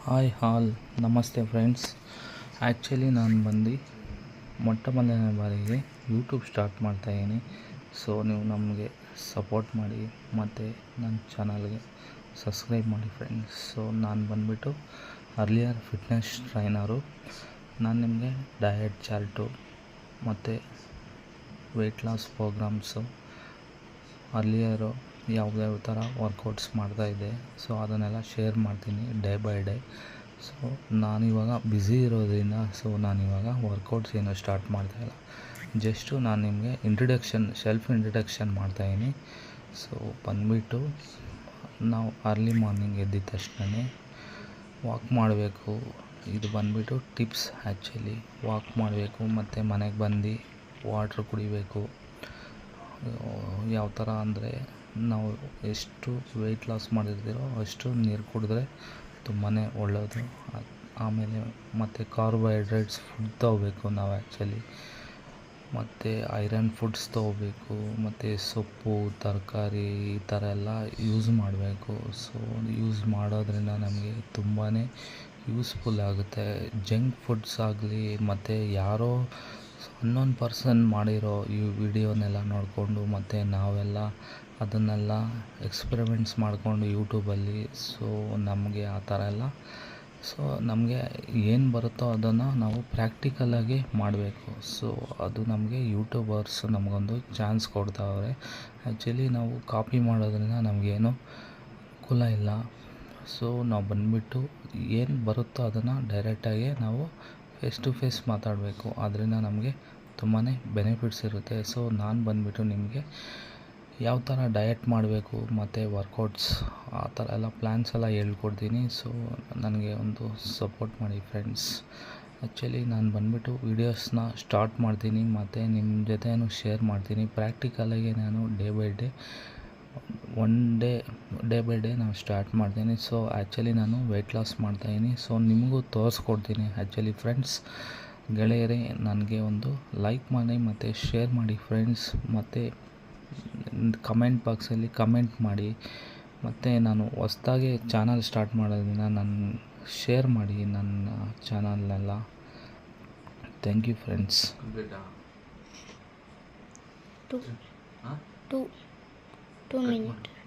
Hi ಹಾಲ್ ನಮಸ್ತೆ friends. Actually ನಾನು ಬಂದು ಮೊದಲನೇ ಬಾರಿಗೆ ಯೂಟ್ಯೂಬ್ ಸ್ಟಾರ್ಟ್ ಮಾಡ್ತಾಯಿದ್ದೀನಿ. ಸೊ ನೀವು ನಮಗೆ ಸಪೋರ್ಟ್ ಮಾಡಿ ಮತ್ತು ನನ್ನ ಚಾನಲ್ಗೆ ಸಬ್ಸ್ಕ್ರೈಬ್ ಮಾಡಿ ಫ್ರೆಂಡ್ಸ್. ಸೊ ನಾನು ಬಂದುಬಿಟ್ಟು ಅರ್ಲಿಯರ್ ಫಿಟ್ನೆಸ್ ಟ್ರೈನರು. ನಾನು ನಿಮಗೆ ಡಯಟ್ ಚಾರ್ಟು ಮತ್ತು ವೆಯ್ಟ್ ಲಾಸ್ ಪ್ರೋಗ್ರಾಮ್ಸು ಅರ್ಲಿಯರು ಯಾವ್ಯಾವ ಥರ ವರ್ಕೌಟ್ಸ್ ಮಾಡ್ತಾಯಿದ್ದೆ, ಸೊ ಅದನ್ನೆಲ್ಲ ಶೇರ್ ಮಾಡ್ತೀನಿ ಡೇ ಬೈ ಡೇ. ಸೊ ನಾನಿವಾಗ ಬ್ಯುಸಿ ಇರೋದ್ರಿಂದ ನಾನಿವಾಗ ವರ್ಕೌಟ್ಸ್ ಏನೋ ಸ್ಟಾರ್ಟ್ ಮಾಡ್ತಾಯಿಲ್ಲ. ಜಸ್ಟು ನಾನು ನಿಮಗೆ ಸೆಲ್ಫ್ ಇಂಟ್ರಡಕ್ಷನ್ ಮಾಡ್ತಾಯಿದ್ದೀನಿ. ಸೊ ಬಂದುಬಿಟ್ಟು ನಾವು ಅರ್ಲಿ ಮಾರ್ನಿಂಗ್ ಎದ್ದಿದ ತಕ್ಷಣ ವಾಕ್ ಮಾಡಬೇಕು. ಇದು ಬಂದುಬಿಟ್ಟು ಟಿಪ್ಸ್. ಆ್ಯಕ್ಚುಲಿ ವಾಕ್ ಮಾಡಬೇಕು ಮತ್ತು ಮನೆಗೆ ಬಂದು ವಾಟ್ರ್ ಕುಡಿಬೇಕು. ಯಾವ ಥರ ಅಂದರೆ ನಾವು ಎಷ್ಟು ವೆಯ್ಟ್ ಲಾಸ್ ಮಾಡಿರ್ತೀರೋ ಅಷ್ಟು ನೀರು ಕುಡಿದ್ರೆ ತುಂಬಾ ಒಳ್ಳೆಯದು. ಆಮೇಲೆ ಮತ್ತು ಕಾರ್ಬೋಹೈಡ್ರೇಟ್ಸ್ ಫುಡ್ ತೊಗೋಬೇಕು ನಾವು ಆ್ಯಕ್ಚುಲಿ, ಮತ್ತು ಐರನ್ ಫುಡ್ಸ್ ತೊಗೋಬೇಕು, ಮತ್ತು ಸೊಪ್ಪು ತರಕಾರಿ ಈ ಥರ ಎಲ್ಲ ಯೂಸ್ ಮಾಡಬೇಕು. ಸೊ ಯೂಸ್ ಮಾಡೋದ್ರಿಂದ ನಮಗೆ ತುಂಬಾ ಯೂಸ್ಫುಲ್ ಆಗುತ್ತೆ. ಜಂಕ್ ಫುಡ್ಸ್ ಆಗಲಿ ಮತ್ತು ಯಾರೋ ಅನ್ನೋನ್ ಪರ್ಸನ್ ಮಾಡಿರೋ ಈ ವಿಡಿಯೋನೆಲ್ಲ ನೋಡಿಕೊಂಡು ಮತ್ತು ನಾವೆಲ್ಲ ಅದನ್ನೆಲ್ಲ ಎಕ್ಸ್ಪೆರಿಮೆಂಟ್ಸ್ ಮಾಡಿಕೊಂಡು ಯೂಟ್ಯೂಬಲ್ಲಿ, ಸೊ ನಮಗೆ ಆ ಥರ ಎಲ್ಲ ನಮಗೆ ಏನು ಬರುತ್ತೋ ಅದನ್ನು ನಾವು ಪ್ರಾಕ್ಟಿಕಲಾಗಿ ಮಾಡಬೇಕು. ಸೊ ಅದು ನಮಗೆ ಯೂಟ್ಯೂಬರ್ಸ್ ನಮಗೊಂದು ಚಾನ್ಸ್ ಕೊಡ್ತಾವ್ರೆ. ಆ್ಯಕ್ಚುಲಿ ನಾವು ಕಾಪಿ ಮಾಡೋದ್ರಿಂದ ನಮಗೇನು ಅನುಕೂಲ ಇಲ್ಲ. ಸೊ ನಾವು ಬಂದುಬಿಟ್ಟು ಏನು ಬರುತ್ತೋ ಅದನ್ನು ಡೈರೆಕ್ಟಾಗಿ ನಾವು ಫೇಸ್ ಟು ಫೇಸ್ ಮಾತಾಡಬೇಕು. ಅದರಿಂದ ನಮಗೆ ತುಂಬಾ ಬೆನಿಫಿಟ್ಸ್ ಇರುತ್ತೆ. ಸೊ ನಾನು ಬಂದುಬಿಟ್ಟು ನಿಮಗೆ ಯಾವ ಥರ ಡಯಟ್ ಮಾಡಬೇಕು ಮತ್ತು ವರ್ಕೌಟ್ಸ್ ಆ ಥರ ಎಲ್ಲ ಪ್ಲ್ಯಾನ್ಸ್ ಎಲ್ಲ ಹೇಳ್ಕೊಡ್ತೀನಿ. ಸೊ ನನಗೆ ಒಂದು ಸಪೋರ್ಟ್ ಮಾಡಿ ಫ್ರೆಂಡ್ಸ್. ಆ್ಯಕ್ಚುಲಿ ನಾನು ಬಂದುಬಿಟ್ಟು ವೀಡಿಯೋಸ್ನ ಸ್ಟಾರ್ಟ್ ಮಾಡ್ತೀನಿ ಮತ್ತು ನಿಮ್ಮ ಜೊತೆನೂ ಶೇರ್ ಮಾಡ್ತೀನಿ. ಪ್ರಾಕ್ಟಿಕಲಾಗಿ ನಾನು ಡೇ ಬೈ ಡೇ ನಾನು ಸ್ಟಾರ್ಟ್ ಮಾಡ್ತೀನಿ. ಸೊ ಆ್ಯಕ್ಚುಲಿ ನಾನು ವೆಯ್ಟ್ ಲಾಸ್ ಮಾಡ್ತಾಯಿದ್ದೀನಿ. ಸೊ ನಿಮಗೂ ತೋರಿಸ್ಕೊಡ್ತೀನಿ. ಆ್ಯಕ್ಚುಲಿ ಫ್ರೆಂಡ್ಸ್, ಗೆಳೆಯರೇ, ನನಗೆ ಒಂದು ಲೈಕ್ ಮಾಡಿ ಮತ್ತು ಶೇರ್ ಮಾಡಿ ಫ್ರೆಂಡ್ಸ್. ಮತ್ತು ಕಮೆಂಟ್ ಬಾಕ್ಸಲ್ಲಿ ಕಮೆಂಟ್ ಮಾಡಿ. ಮತ್ತು ನಾನು ಹೊಸ್ದಾಗಿ ಚಾನಲ್ ಸ್ಟಾರ್ಟ್ ಮಾಡೋದ್ರಿಂದ ಶೇರ್ ಮಾಡಿ ನನ್ನ ಚಾನಲ್ನೆಲ್ಲ. Thank you friends. 2 minutes.